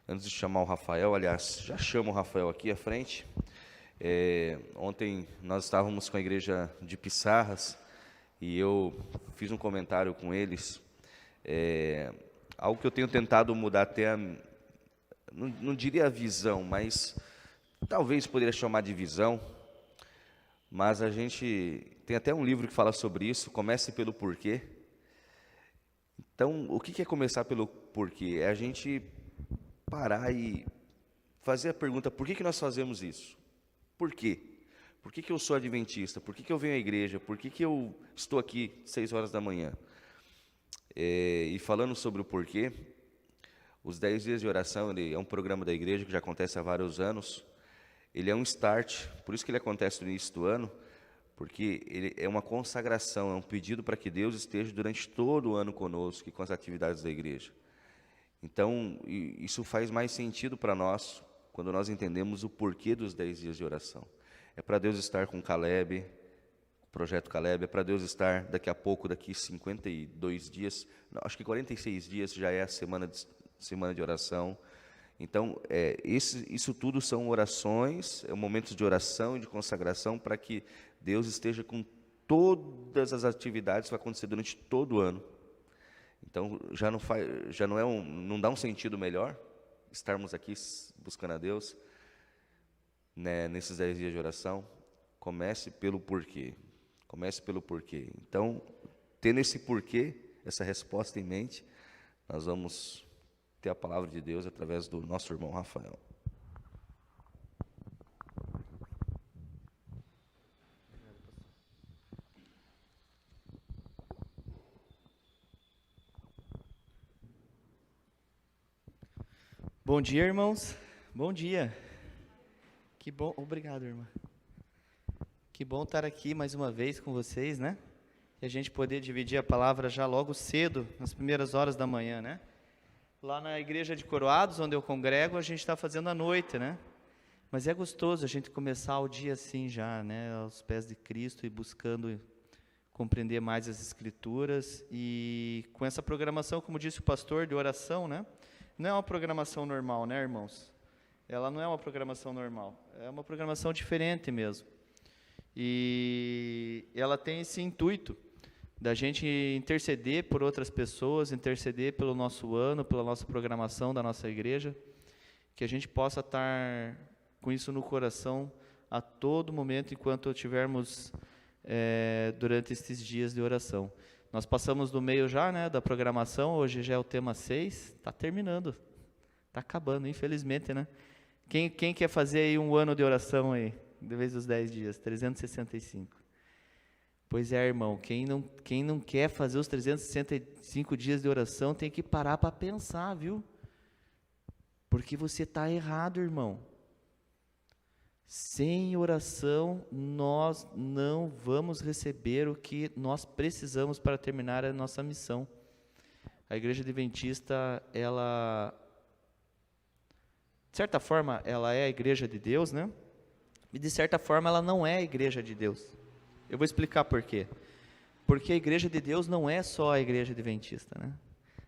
Antes de chamar o Rafael, aliás, já chamo o Rafael aqui à frente. Ontem nós estávamos com a igreja de Pissarras e eu fiz um comentário com eles, algo que eu tenho tentado mudar até, não diria a visão, mas talvez poderia chamar de visão, mas a gente tem até um livro que fala sobre isso, Comece pelo Porquê. Então, o que é começar pelo porquê? É a gente parar e fazer a pergunta, por que nós fazemos isso? Por quê? Por que eu sou adventista? Por que eu venho à igreja? Por que eu estou aqui 6 horas da manhã? E falando sobre o porquê, os 10 dias de oração, ele é um programa da igreja que já acontece há vários anos. Ele é um start, por isso que ele acontece no início do ano, porque ele é uma consagração, é um pedido para que Deus esteja durante todo o ano conosco e com as atividades da igreja. Então, isso faz mais sentido para nós, quando nós entendemos o porquê dos 10 dias de oração. É para Deus estar com Caleb, o projeto Caleb, é para Deus estar daqui a pouco, daqui 52 dias, não, acho que 46 dias já é a semana de oração. Então, isso tudo são orações, momentos de oração e de consagração para que Deus esteja com todas as atividades que vai acontecer durante todo o ano. Então, não dá um sentido melhor estarmos aqui buscando a Deus, né, nesses 10 dias de oração. Comece pelo porquê. Comece pelo porquê. Então, tendo esse porquê, essa resposta em mente, nós vamos ter a palavra de Deus através do nosso irmão Rafael. Bom dia, irmãos. Bom dia. Que bom, obrigado, irmã. Que bom estar aqui mais uma vez com vocês, né? E a gente poder dividir a palavra já logo cedo, nas primeiras horas da manhã, né? Lá na igreja de Coroados, onde eu congrego, a gente está fazendo a noite, né? Mas é gostoso a gente começar o dia assim já, né? Aos pés de Cristo e buscando compreender mais as Escrituras. E com essa programação, como disse o pastor, de oração, né? Não é uma programação normal, né, irmãos? Ela não é uma programação normal. É uma programação diferente mesmo. E ela tem esse intuito da gente interceder por outras pessoas, interceder pelo nosso ano, pela nossa programação da nossa igreja, que a gente possa estar com isso no coração a todo momento, enquanto estivermos durante estes dias de oração. Nós passamos do meio já, né, da programação, hoje já é o tema 6, está terminando, está acabando, infelizmente, né? Quem quer fazer aí um ano de oração aí, de vez dos 10 dias, 365? Pois é, irmão, quem não quer fazer os 365 dias de oração tem que parar para pensar, viu? Porque você está errado, irmão. Sem oração, nós não vamos receber o que nós precisamos para terminar a nossa missão. A Igreja Adventista, ela, de certa forma, ela é a Igreja de Deus, né? E de certa forma, ela não é a Igreja de Deus. Eu vou explicar por quê. Porque a Igreja de Deus não é só a Igreja Adventista, né?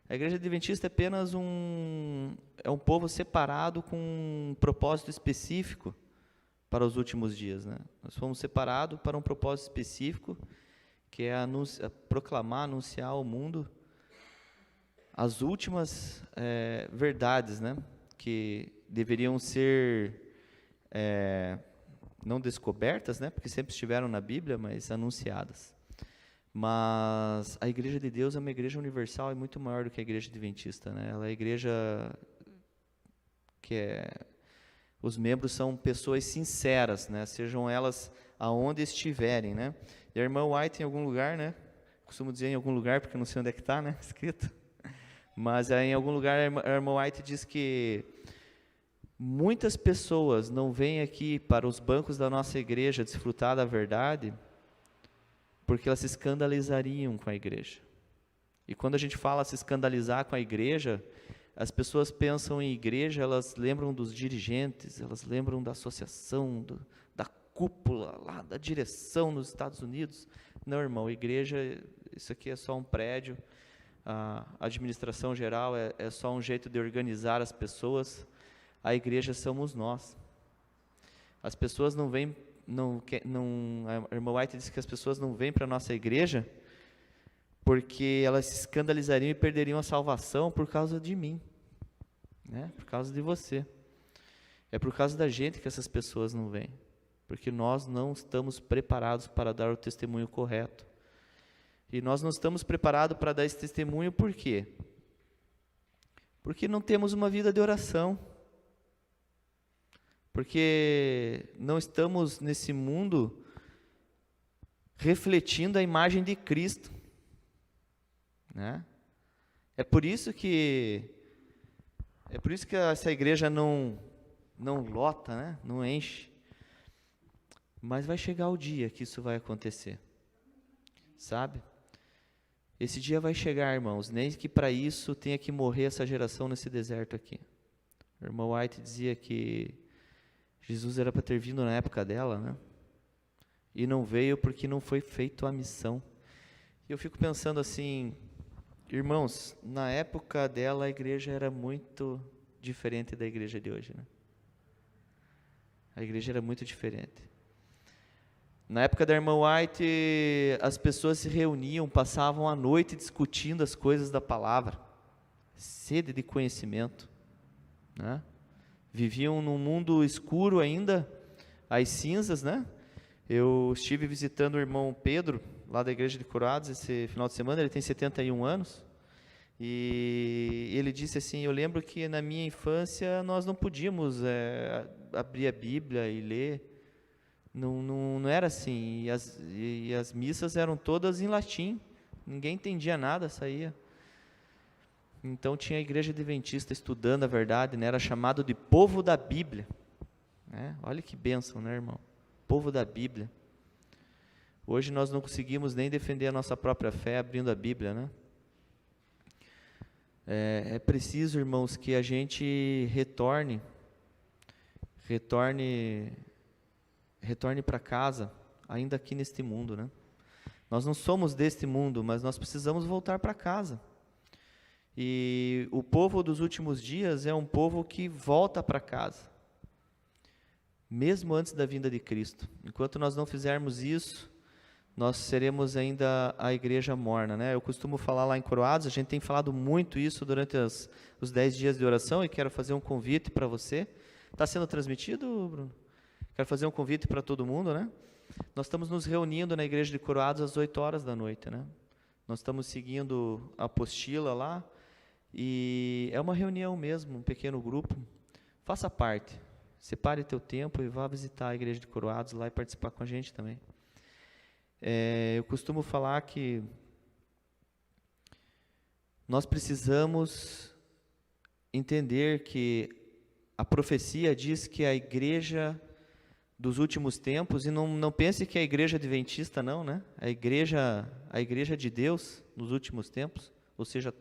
A Igreja Adventista é apenas um povo separado com um propósito específico para os últimos dias, né? Nós fomos separados para um propósito específico, que é proclamar, anunciar ao mundo as últimas verdades, né? Que deveriam ser não descobertas, né? Porque sempre estiveram na Bíblia, mas anunciadas. Mas a Igreja de Deus é uma igreja universal e muito maior do que a Igreja Adventista, né? Ela é a igreja que os membros são pessoas sinceras, né? Sejam elas aonde estiverem, né? E a irmã White em algum lugar, né? Costumo dizer em algum lugar, porque não sei onde é que está, né? Escrito. Mas em algum lugar a irmã White diz que muitas pessoas não vêm aqui para os bancos da nossa igreja desfrutar da verdade, porque elas se escandalizariam com a igreja. E quando a gente fala se escandalizar com a igreja, as pessoas pensam em igreja, elas lembram dos dirigentes, elas lembram da associação, da cúpula, lá da direção nos Estados Unidos. Não, irmão, igreja, isso aqui é só um prédio a administração geral é só um jeito de organizar as pessoas. A igreja somos nós. As pessoas não vêm, a irmã White disse que as pessoas não vêm para a nossa igreja porque elas se escandalizariam e perderiam a salvação por causa de mim, né? Por causa de você. É por causa da gente que essas pessoas não vêm, porque nós não estamos preparados para dar o testemunho correto. E nós não estamos preparados para dar esse testemunho por quê? Porque não temos uma vida de oração. Porque não estamos nesse mundo refletindo a imagem de Cristo, né? É por isso que essa igreja não lota, né? Não enche. Mas vai chegar o dia que isso vai acontecer, sabe? Esse dia vai chegar, irmãos, nem que para isso tenha que morrer essa geração nesse deserto aqui. O irmão White dizia que Jesus era para ter vindo na época dela, né? E não veio porque não foi feita a missão. E eu fico pensando assim, irmãos, na época dela a igreja era muito diferente da igreja de hoje, né? A igreja era muito diferente. Na época da irmã White, as pessoas se reuniam, passavam a noite discutindo as coisas da palavra, sede de conhecimento, né? Viviam num mundo escuro ainda, as cinzas, né? Eu estive visitando o irmão Pedro, lá da igreja de Coroados, esse final de semana. Ele tem 71 anos, e ele disse assim, eu lembro que na minha infância nós não podíamos abrir a Bíblia e ler, não era assim, e as missas eram todas em latim, ninguém entendia nada, saía. Então tinha a igreja adventista estudando a verdade, né? Era chamado de povo da Bíblia, né? Olha que bênção, né, irmão? Povo da Bíblia. Hoje nós não conseguimos nem defender a nossa própria fé abrindo a Bíblia, né? É preciso, irmãos, que a gente retorne para casa, ainda aqui neste mundo, né? Nós não somos deste mundo, mas nós precisamos voltar para casa. E o povo dos últimos dias é um povo que volta para casa, mesmo antes da vinda de Cristo. Enquanto nós não fizermos isso, nós seremos ainda a igreja morna, né? Eu costumo falar lá em Coroados, a gente tem falado muito isso durante os 10 dias de oração, e quero fazer um convite para você. Está sendo transmitido, Bruno? Quero fazer um convite para todo mundo, né? Nós estamos nos reunindo na igreja de Coroados às 8 horas da noite, né? Nós estamos seguindo a apostila lá, e é uma reunião mesmo, um pequeno grupo. Faça parte, separe teu tempo e vá visitar a igreja de Coroados lá e participar com a gente também. Eu costumo falar que nós precisamos entender que a profecia diz que a igreja dos últimos tempos, e não pense que é a igreja adventista não, né? A igreja de Deus nos últimos tempos, ou seja,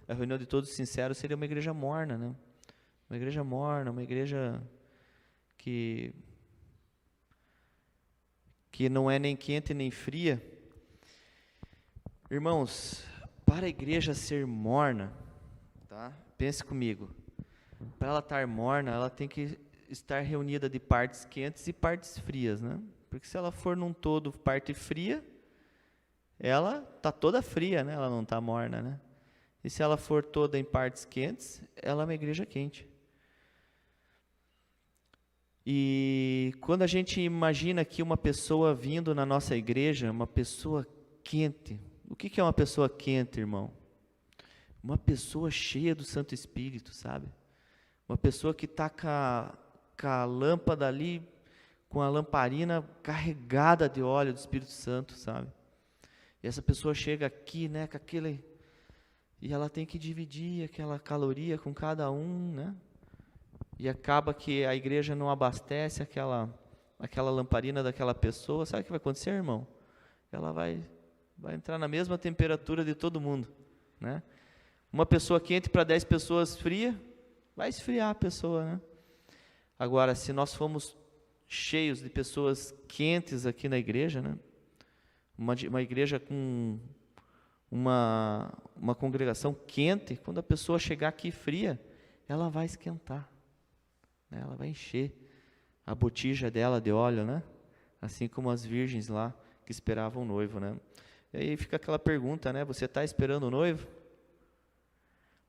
a reunião de todos sinceros seria uma igreja morna, né? Uma igreja morna, uma igreja que não é nem quente nem fria. Irmãos, para a igreja ser morna, tá? Pense comigo, para ela estar morna, ela tem que estar reunida de partes quentes e partes frias, né? Porque se ela for num todo parte fria, ela está toda fria, né? Ela não está morna, né? E se ela for toda em partes quentes, ela é uma igreja quente. E quando a gente imagina aqui uma pessoa vindo na nossa igreja, uma pessoa quente. O que é uma pessoa quente, irmão? Uma pessoa cheia do Santo Espírito, sabe? Uma pessoa que está com a lâmpada ali, com a lamparina carregada de óleo do Espírito Santo, sabe? E essa pessoa chega aqui, né, com aquele... E ela tem que dividir aquela caloria com cada um, né? E acaba que a igreja não abastece aquela lamparina daquela pessoa. Sabe o que vai acontecer, irmão? Ela vai entrar na mesma temperatura de todo mundo, né? Uma pessoa quente para 10 pessoas fria, vai esfriar a pessoa, né? Agora, se nós formos cheios de pessoas quentes aqui na igreja, né? Uma igreja com uma congregação quente, quando a pessoa chegar aqui fria, ela vai esquentar, né? Ela vai encher a botija dela de óleo, né? Assim como as virgens lá que esperavam o noivo, né? E aí fica aquela pergunta, né? Você está esperando o noivo?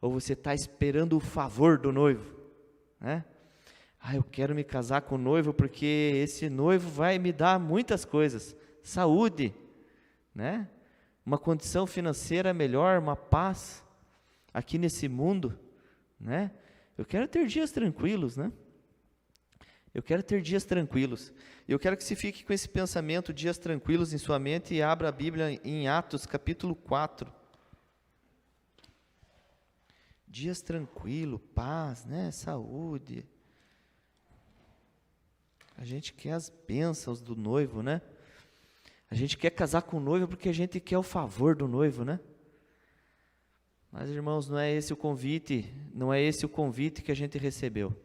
Ou você está esperando o favor do noivo, né? Eu quero me casar com o noivo porque esse noivo vai me dar muitas coisas, saúde, né? Uma condição financeira melhor, uma paz aqui nesse mundo, né? Eu quero ter dias tranquilos, né? Eu quero ter dias tranquilos. Eu quero que você fique com esse pensamento, dias tranquilos em sua mente, e abra a Bíblia em Atos, capítulo 4. Dias tranquilos, paz, né? Saúde. A gente quer as bênçãos do noivo, né? A gente quer casar com o noivo porque a gente quer o favor do noivo, né? Mas, irmãos, não é esse o convite que a gente recebeu.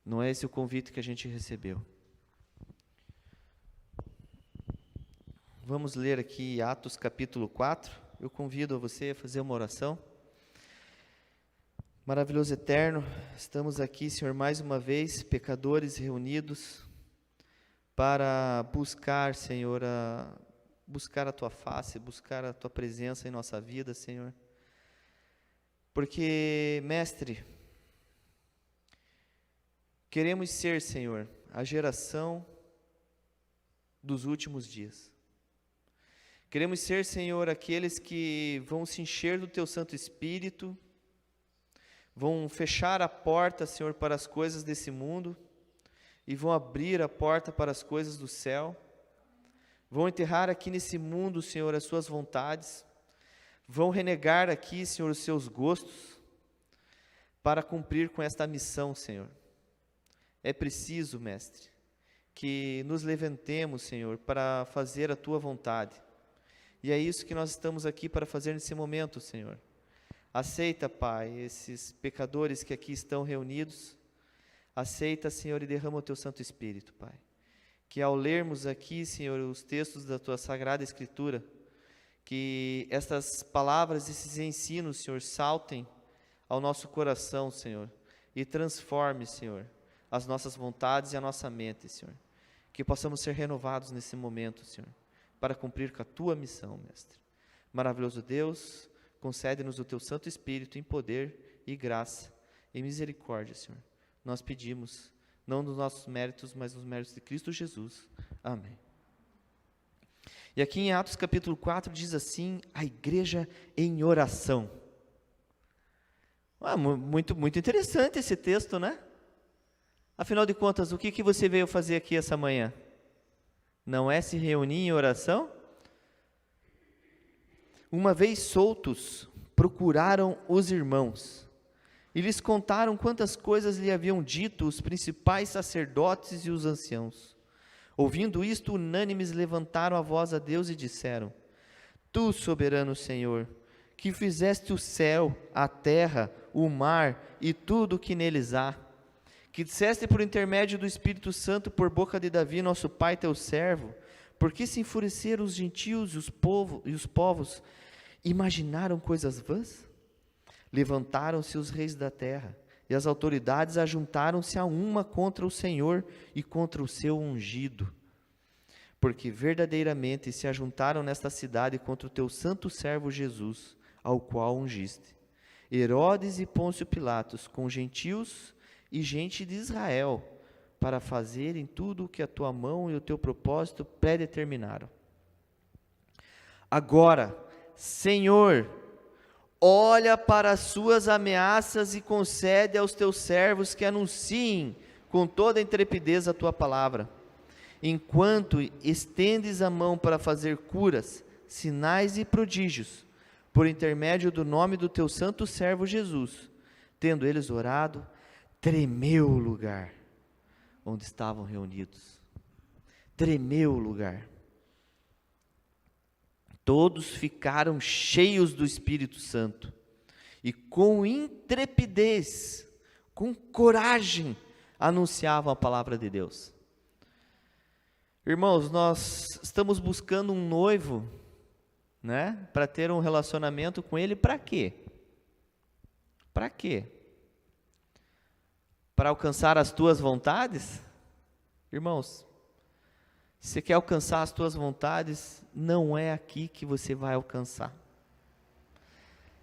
Não é esse o convite que a gente recebeu. Vamos ler aqui Atos capítulo 4. Eu convido você a fazer uma oração. Maravilhoso Eterno, estamos aqui, Senhor, mais uma vez, pecadores reunidos, para buscar, Senhor, buscar a Tua face, buscar a Tua presença em nossa vida, Senhor. Porque, Mestre, queremos ser, Senhor, a geração dos últimos dias. Queremos ser, Senhor, aqueles que vão se encher do Teu Santo Espírito, vão fechar a porta, Senhor, para as coisas desse mundo, e vão abrir a porta para as coisas do céu, vão enterrar aqui nesse mundo, Senhor, as suas vontades, vão renegar aqui, Senhor, os seus gostos, para cumprir com esta missão, Senhor. É preciso, Mestre, que nos levantemos, Senhor, para fazer a Tua vontade, e é isso que nós estamos aqui para fazer nesse momento, Senhor. Aceita, Pai, esses pecadores que aqui estão reunidos. Aceita, Senhor, e derrama o Teu Santo Espírito, Pai. Que ao lermos aqui, Senhor, os textos da Tua Sagrada Escritura, que estas palavras, esses ensinos, Senhor, saltem ao nosso coração, Senhor, e transforme, Senhor, as nossas vontades e a nossa mente, Senhor. Que possamos ser renovados nesse momento, Senhor, para cumprir com a Tua missão, Mestre. Maravilhoso Deus, concede-nos o Teu Santo Espírito em poder e graça e misericórdia, Senhor. Nós pedimos, não nos nossos méritos, mas nos méritos de Cristo Jesus. Amém. E aqui em Atos capítulo 4 diz assim, a igreja em oração. Muito interessante esse texto, né? Afinal de contas, o que você veio fazer aqui essa manhã? Não é se reunir em oração? Uma vez soltos, procuraram os irmãos, e lhes contaram quantas coisas lhe haviam dito os principais sacerdotes e os anciãos. Ouvindo isto, unânimes levantaram a voz a Deus e disseram, Tu, soberano Senhor, que fizeste o céu, a terra, o mar e tudo o que neles há, que disseste por intermédio do Espírito Santo por boca de Davi, nosso pai, teu servo, por que se enfureceram os gentios e os povos, imaginaram coisas vãs? Levantaram-se os reis da terra, e as autoridades ajuntaram-se a uma contra o Senhor e contra o seu ungido. Porque verdadeiramente se ajuntaram nesta cidade contra o teu santo servo Jesus, ao qual ungiste. Herodes e Pôncio Pilatos, com gentios e gente de Israel, para fazerem tudo o que a tua mão e o teu propósito predeterminaram. Agora, Senhor, olha para as suas ameaças e concede aos teus servos que anunciem com toda a intrepidez a tua palavra, enquanto estendes a mão para fazer curas, sinais e prodígios, por intermédio do nome do teu santo servo Jesus. Tendo eles orado, tremeu o lugar onde estavam reunidos. Tremeu o lugar. Todos ficaram cheios do Espírito Santo e com intrepidez, com coragem, anunciavam a palavra de Deus. Irmãos, nós estamos buscando um noivo, né? Para ter um relacionamento com Ele, para quê? Para quê? Para alcançar as tuas vontades? Irmãos, se você quer alcançar as tuas vontades, não é aqui que você vai alcançar.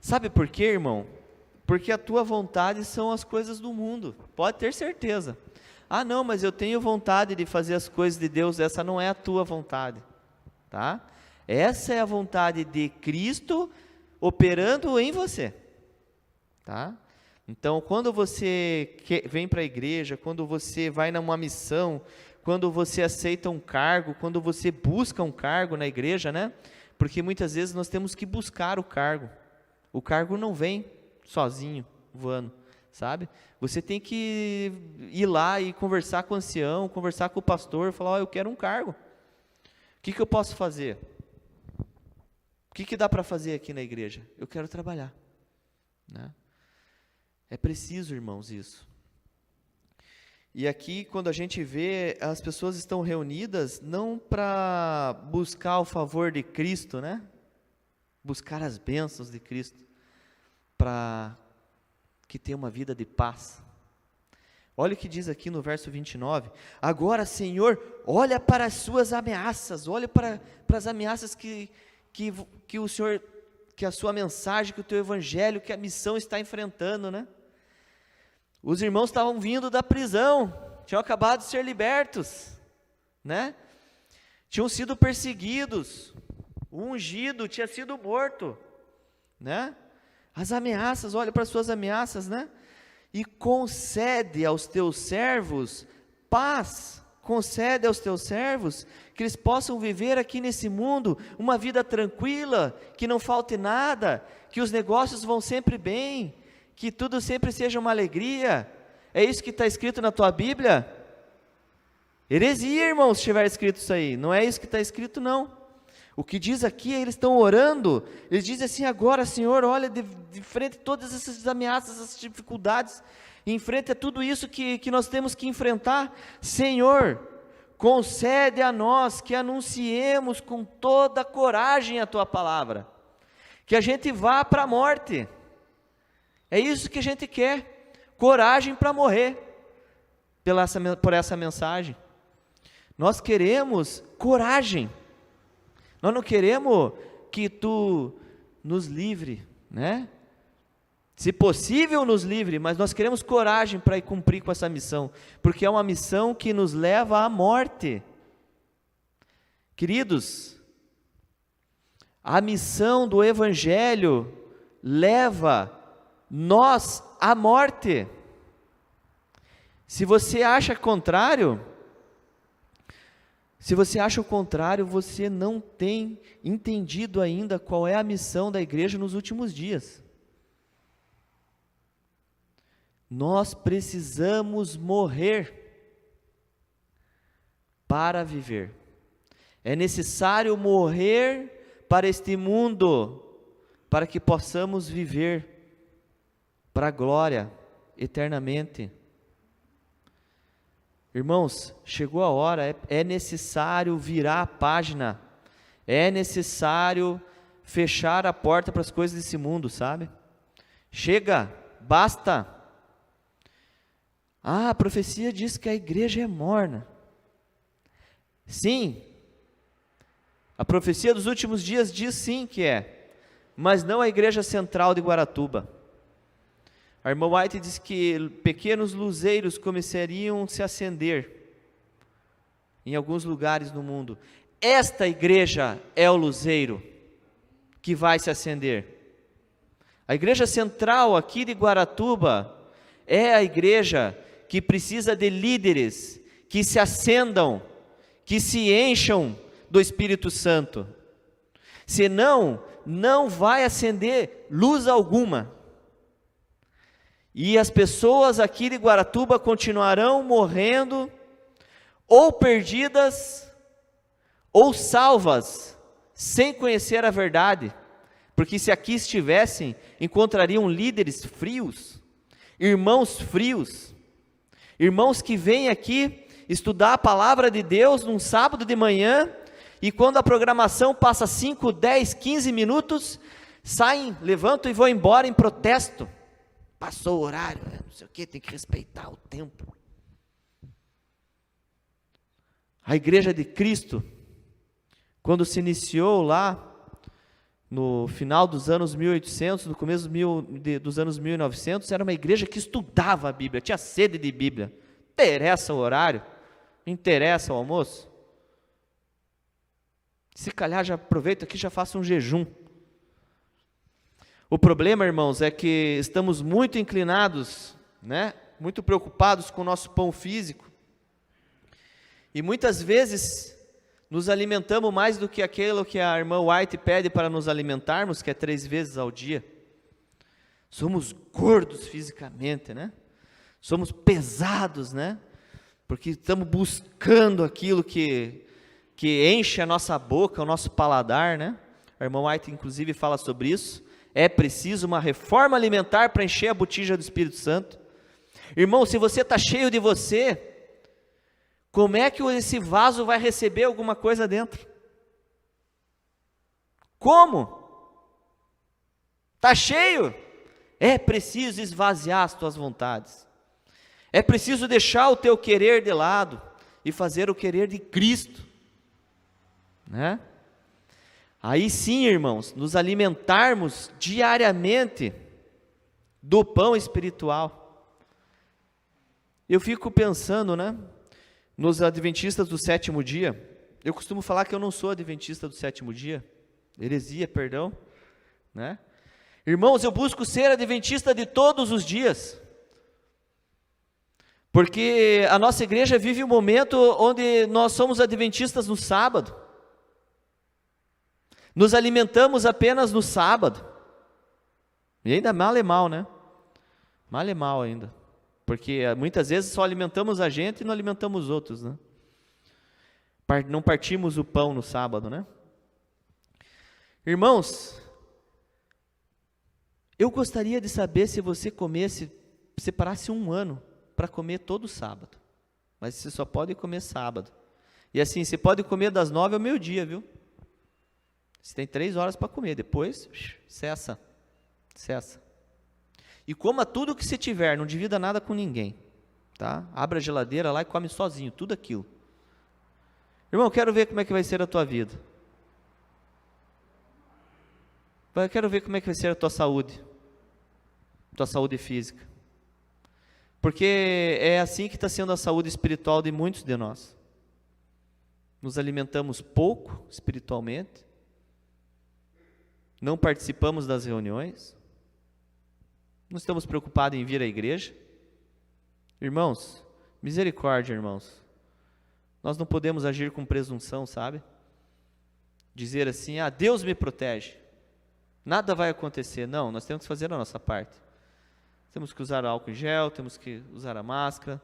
Sabe por quê, irmão? Porque a tua vontade são as coisas do mundo, pode ter certeza. Ah, não, mas eu tenho vontade de fazer as coisas de Deus, essa não é a tua vontade, tá? Essa é a vontade de Cristo operando em você, tá? Então, quando você vem para a igreja, quando você vai numa missão, quando você aceita um cargo, quando você busca um cargo na igreja, né? Porque muitas vezes nós temos que buscar o cargo não vem sozinho, voando, sabe? Você tem que ir lá e conversar com o ancião, conversar com o pastor, falar, eu quero um cargo, o que eu posso fazer? O que dá para fazer aqui na igreja? Eu quero trabalhar, né? É preciso, irmãos, isso. E aqui, quando a gente vê, as pessoas estão reunidas não para buscar o favor de Cristo, né? Buscar as bênçãos de Cristo, para que tenha uma vida de paz. Olha o que diz aqui no verso 29. Agora, Senhor, olha para as suas ameaças, olha para as ameaças que o Senhor, que a sua mensagem, que o teu evangelho, que a missão está enfrentando, né? Os irmãos estavam vindo da prisão, tinham acabado de ser libertos, né? Tinham sido perseguidos, o ungido tinha sido morto, né? As ameaças, olha para as suas ameaças, né? E concede aos teus servos paz, concede aos teus servos que eles possam viver aqui nesse mundo uma vida tranquila, que não falte nada, que os negócios vão sempre bem, que tudo sempre seja uma alegria. É isso que está escrito na tua Bíblia? Heresia, irmãos, se estiver escrito isso aí. Não é isso que está escrito, não. O que diz aqui, eles estão orando, eles dizem assim, agora, Senhor, olha, de frente a todas essas ameaças, essas dificuldades, em frente a tudo isso que nós temos que enfrentar, Senhor, concede a nós que anunciemos com toda a coragem a Tua palavra, que a gente vá para a morte. É isso que a gente quer, coragem para morrer, por essa mensagem. Nós queremos coragem, nós não queremos que Tu nos livre, né? Se possível nos livre, mas nós queremos coragem para ir cumprir com essa missão, porque é uma missão que nos leva à morte. Queridos, a missão do Evangelho leva nós à morte. Se você acha o contrário, você não tem entendido ainda qual é a missão da igreja nos últimos dias. Nós precisamos morrer para viver. É necessário morrer para este mundo, para que possamos viver para a glória eternamente. Irmãos, chegou a hora, é necessário virar a página, é necessário fechar a porta para as coisas desse mundo, sabe? Chega, basta. Ah, a profecia diz que a igreja é morna. Sim, a profecia dos últimos dias diz sim que é, mas não a igreja central de Guaratuba. A irmã White diz que pequenos luzeiros começariam a se acender em alguns lugares no mundo. Esta igreja é o luzeiro que vai se acender. A igreja central aqui de Guaratuba é a igreja que precisa de líderes que se acendam, que se encham do Espírito Santo. Senão, não vai acender luz alguma. E as pessoas aqui de Guaratuba continuarão morrendo, ou perdidas, ou salvas, sem conhecer a verdade, porque se aqui estivessem, encontrariam líderes frios, irmãos que vêm aqui estudar a palavra de Deus num sábado de manhã, e quando a programação passa 5, 10, 15 minutos, saem, levantam e vão embora em protesto. Passou o horário, não sei o que, tem que respeitar o tempo. A Igreja de Cristo, quando se iniciou lá, no final dos anos 1800, no começo dos anos 1900, era uma igreja que estudava a Bíblia, tinha sede de Bíblia. Interessa o horário? Interessa o almoço? Se calhar já aproveita aqui e já faça um jejum. O problema, irmãos, é que estamos muito inclinados, né? Muito preocupados com o nosso pão físico. E muitas vezes nos alimentamos mais do que aquilo que a irmã White pede para nos alimentarmos, que é 3 vezes ao dia. Somos gordos fisicamente, né? Somos pesados, né? Porque estamos buscando aquilo que enche a nossa boca, o nosso paladar, né? A irmã White, inclusive, fala sobre isso. É preciso uma reforma alimentar para encher a botija do Espírito Santo. Irmão, se você está cheio de você, como é que esse vaso vai receber alguma coisa dentro? Como? Está cheio? É preciso esvaziar as tuas vontades. É preciso deixar o teu querer de lado e fazer o querer de Cristo, né? Aí sim, irmãos, nos alimentarmos diariamente do pão espiritual. Eu fico pensando, né? Nos adventistas do 7º dia, eu costumo falar que eu não sou adventista do 7º dia, heresia, perdão, né? Irmãos, eu busco ser adventista de todos os dias, porque a nossa igreja vive um momento onde nós somos adventistas no sábado, nos alimentamos apenas no sábado, e ainda mal é mal, né? Mal é mal ainda. Porque muitas vezes só alimentamos a gente e não alimentamos os outros, né? Não partimos o pão no sábado, né? Irmãos, eu gostaria de saber se você separasse um ano para comer todo sábado. Mas você só pode comer sábado. E assim, você pode comer das 9 ao meio-dia, viu? Você tem 3 horas para comer, depois, cessa. E coma tudo que você tiver, não divida nada com ninguém, tá? Abra a geladeira lá e come sozinho, tudo aquilo. Irmão, eu quero ver como é que vai ser a tua vida. Eu quero ver como é que vai ser a tua saúde física. Porque é assim que está sendo a saúde espiritual de muitos de nós. Nos alimentamos pouco espiritualmente, não participamos das reuniões, não estamos preocupados em vir à igreja. Irmãos, misericórdia, irmãos. Nós não podemos agir com presunção, sabe? Dizer assim, Deus me protege, nada vai acontecer. Não, nós temos que fazer a nossa parte. Temos que usar álcool em gel, temos que usar a máscara,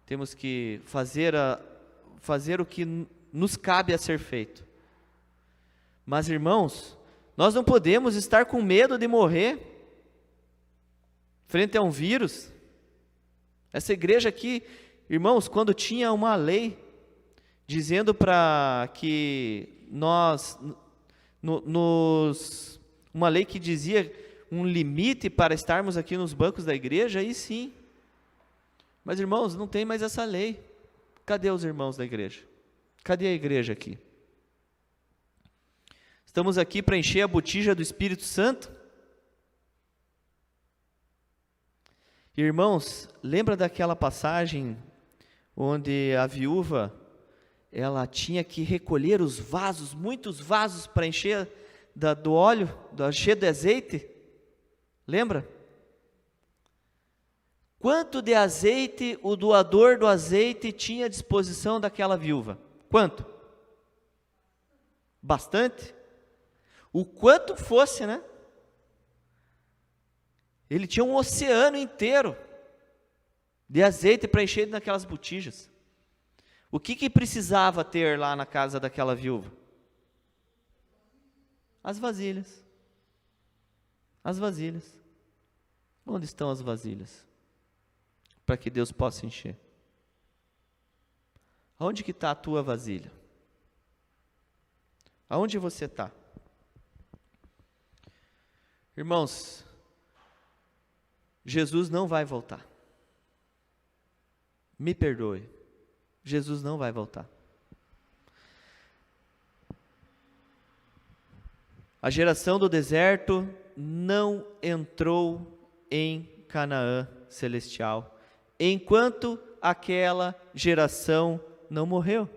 temos que fazer o que nos cabe a ser feito. Mas, irmãos, nós não podemos estar com medo de morrer frente a um vírus. Essa igreja aqui, irmãos, quando tinha uma lei dizendo para que uma lei que dizia um limite para estarmos aqui nos bancos da igreja, aí sim. Mas, irmãos, não tem mais essa lei. Cadê os irmãos da igreja? Cadê a igreja aqui? Estamos aqui para encher a botija do Espírito Santo. Irmãos, lembra daquela passagem onde a viúva, ela tinha que recolher os vasos, muitos vasos para encher do óleo, encher do azeite? Lembra? Quanto de azeite o doador do azeite tinha à disposição daquela viúva? Quanto? Bastante? O quanto fosse, né? Ele tinha um oceano inteiro de azeite para encher naquelas botijas. O que precisava ter lá na casa daquela viúva? As vasilhas. As vasilhas. Onde estão as vasilhas? Para que Deus possa encher. Onde que está a tua vasilha? Aonde você está? Irmãos, Jesus não vai voltar. Me perdoe, Jesus não vai voltar. A geração do deserto não entrou em Canaã celestial, enquanto aquela geração não morreu.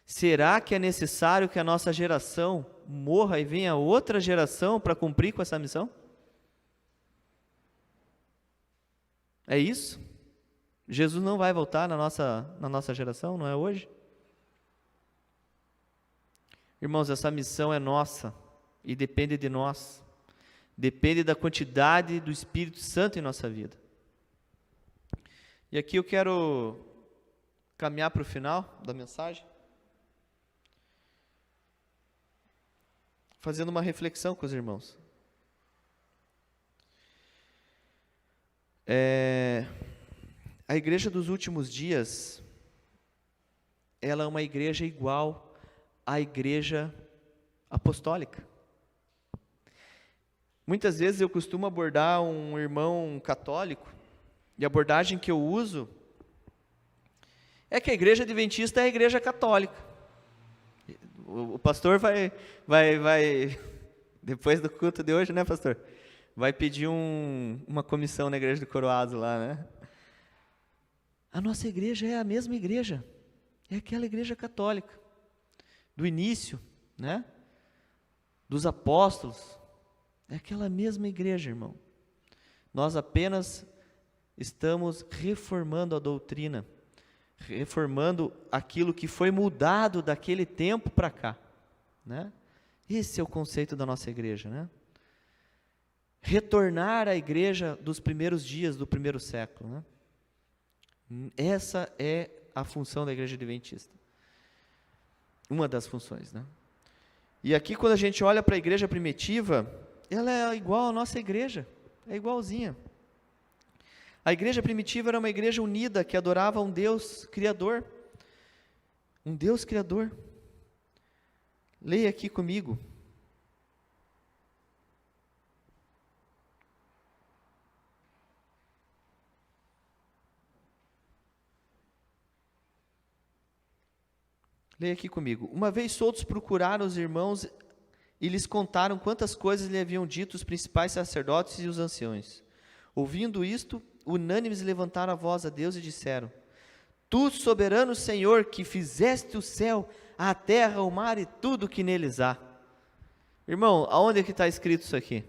Será que é necessário que a nossa geração morra e venha outra geração para cumprir com essa missão? É isso? Jesus não vai voltar na nossa geração, não é hoje? Irmãos, essa missão é nossa e depende de nós. Depende da quantidade do Espírito Santo em nossa vida. E aqui eu quero caminhar para o final da mensagem, fazendo uma reflexão com os irmãos. A igreja dos últimos dias, ela é uma igreja igual à igreja apostólica. Muitas vezes eu costumo abordar um irmão católico, e a abordagem que eu uso é que a igreja adventista é a igreja católica. O pastor vai, depois do culto de hoje, né, pastor? Vai pedir uma comissão na igreja do Coroado lá, né? A nossa igreja é a mesma igreja, é aquela igreja católica, do início, né? Dos apóstolos, é aquela mesma igreja, irmão. Nós apenas estamos reformando a doutrina, reformando aquilo que foi mudado daquele tempo para cá, né? Esse é o conceito da nossa igreja, né? Retornar à igreja dos primeiros dias do primeiro século, né? Essa é a função da igreja adventista. Uma das funções, né? E aqui quando a gente olha para a igreja primitiva, ela é igual à nossa igreja, é igualzinha. A igreja primitiva era uma igreja unida, que adorava um Deus Criador. Um Deus Criador. Leia aqui comigo. Leia aqui comigo. Uma vez todos procuraram os irmãos e lhes contaram quantas coisas lhe haviam dito os principais sacerdotes e os anciões. Ouvindo isto, unânimes levantaram a voz a Deus e disseram: Tu, soberano Senhor, que fizeste o céu, a terra, o mar e tudo que neles há. Irmão, aonde é que está escrito isso aqui?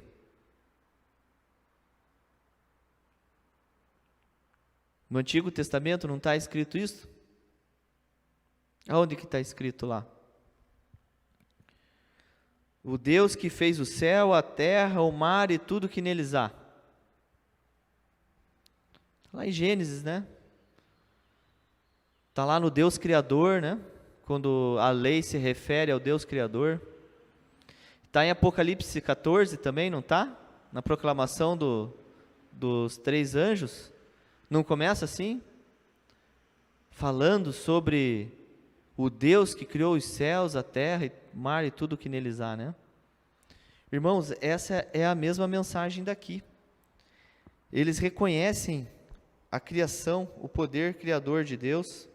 No Antigo Testamento não está escrito isso? Aonde que está escrito lá? O Deus que fez o céu, a terra, o mar e tudo que neles há. Lá em Gênesis, né? Está lá no Deus Criador, né? Quando a lei se refere ao Deus Criador. Está em Apocalipse 14 também, não está? Na proclamação dos 3 anjos. Não começa assim? Falando sobre o Deus que criou os céus, a terra, o mar e tudo que neles há, né? Irmãos, essa é a mesma mensagem daqui. Eles reconhecem a criação, o poder criador de Deus,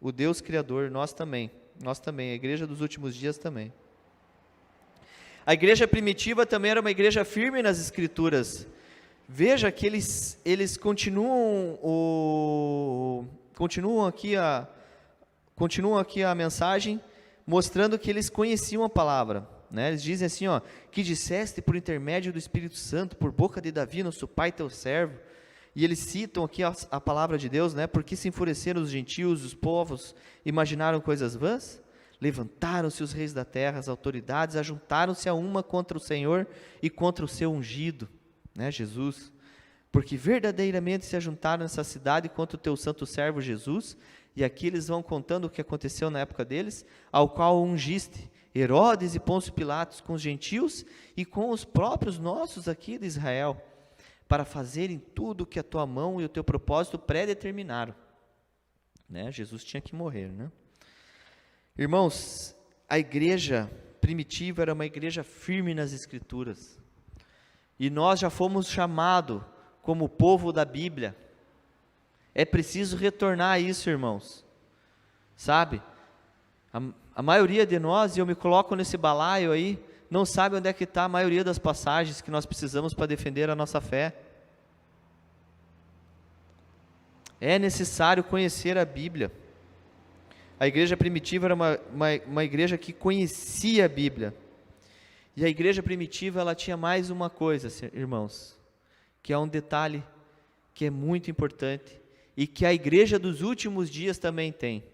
o Deus criador, nós também, a igreja dos últimos dias também. A igreja primitiva também era uma igreja firme nas escrituras. Veja que eles continuam aqui a mensagem, mostrando que eles conheciam a palavra, né? Eles dizem assim, ó, que disseste por intermédio do Espírito Santo, por boca de Davi, nosso pai, teu servo. E eles citam aqui a palavra de Deus, né? Porque se enfureceram os gentios, os povos, imaginaram coisas vãs? Levantaram-se os reis da terra, as autoridades, ajuntaram-se a uma contra o Senhor e contra o seu ungido, né, Jesus. Porque verdadeiramente se ajuntaram nessa cidade contra o teu santo servo Jesus. E aqui eles vão contando o que aconteceu na época deles, ao qual ungiste Herodes e Pôncio Pilatos com os gentios e com os próprios nossos aqui de Israel, para fazerem tudo o que a tua mão e o teu propósito predeterminaram, né? Jesus tinha que morrer, né? Irmãos, a igreja primitiva era uma igreja firme nas Escrituras. E nós já fomos chamados como povo da Bíblia. É preciso retornar a isso, irmãos. Sabe? A maioria de nós, e eu me coloco nesse balaio aí, não sabe onde é que está a maioria das passagens que nós precisamos para defender a nossa fé. É necessário conhecer a Bíblia. A igreja primitiva era uma igreja que conhecia a Bíblia. E a igreja primitiva, ela tinha mais uma coisa, irmãos, que é um detalhe que é muito importante e que a igreja dos últimos dias também tem.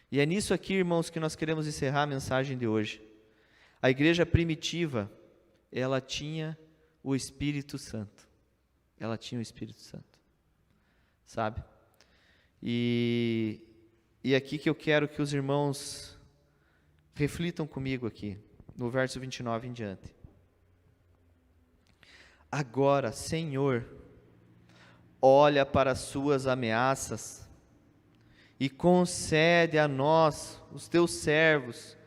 E é nisso aqui, irmãos, que nós queremos encerrar a mensagem de hoje. A igreja primitiva, ela tinha o Espírito Santo. Ela tinha o Espírito Santo. Sabe? E aqui que eu quero que os irmãos reflitam comigo aqui, no verso 29 em diante. Agora, Senhor, olha para as suas ameaças e concede a nós, os teus servos,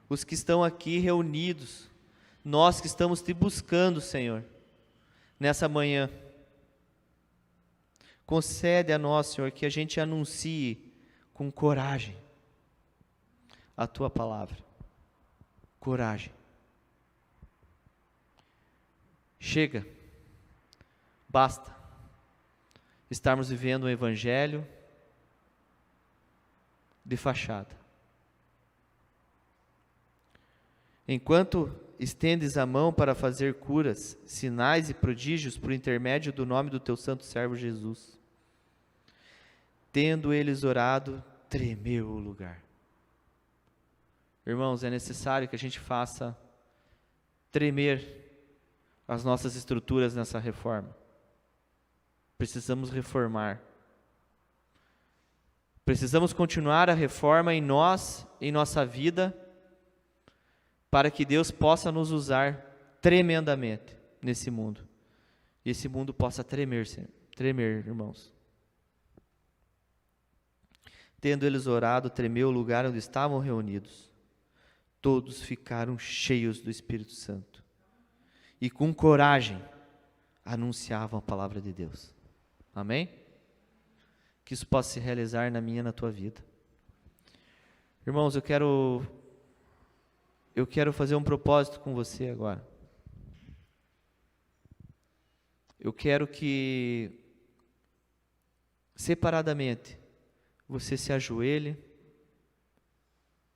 os que estão aqui reunidos, nós que estamos te buscando, Senhor, nessa manhã. Concede a nós, Senhor, que a gente anuncie com coragem a tua palavra. Coragem. Chega. Basta estarmos vivendo um evangelho de fachada. Enquanto estendes a mão para fazer curas, sinais e prodígios por intermédio do nome do teu santo servo Jesus. Tendo eles orado, tremeu o lugar. Irmãos, é necessário que a gente faça tremer as nossas estruturas nessa reforma. Precisamos reformar. Precisamos continuar a reforma em nós, em nossa vida, para que Deus possa nos usar tremendamente nesse mundo. E esse mundo possa tremer, irmãos. Tendo eles orado, tremeu o lugar onde estavam reunidos. Todos ficaram cheios do Espírito Santo. E com coragem anunciavam a palavra de Deus. Amém? Que isso possa se realizar na minha e na tua vida. Irmãos, eu quero fazer um propósito com você agora. Eu quero que, separadamente, você se ajoelhe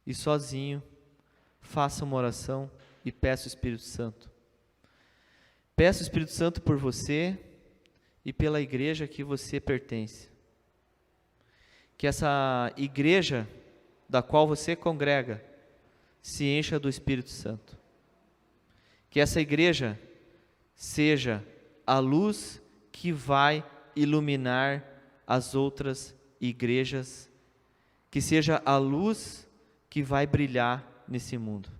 e sozinho faça uma oração e peça o Espírito Santo. Peça o Espírito Santo por você e pela igreja que você pertence. Que essa igreja da qual você congrega se encha do Espírito Santo. Que essa igreja seja a luz que vai iluminar as outras igrejas, que seja a luz que vai brilhar nesse mundo.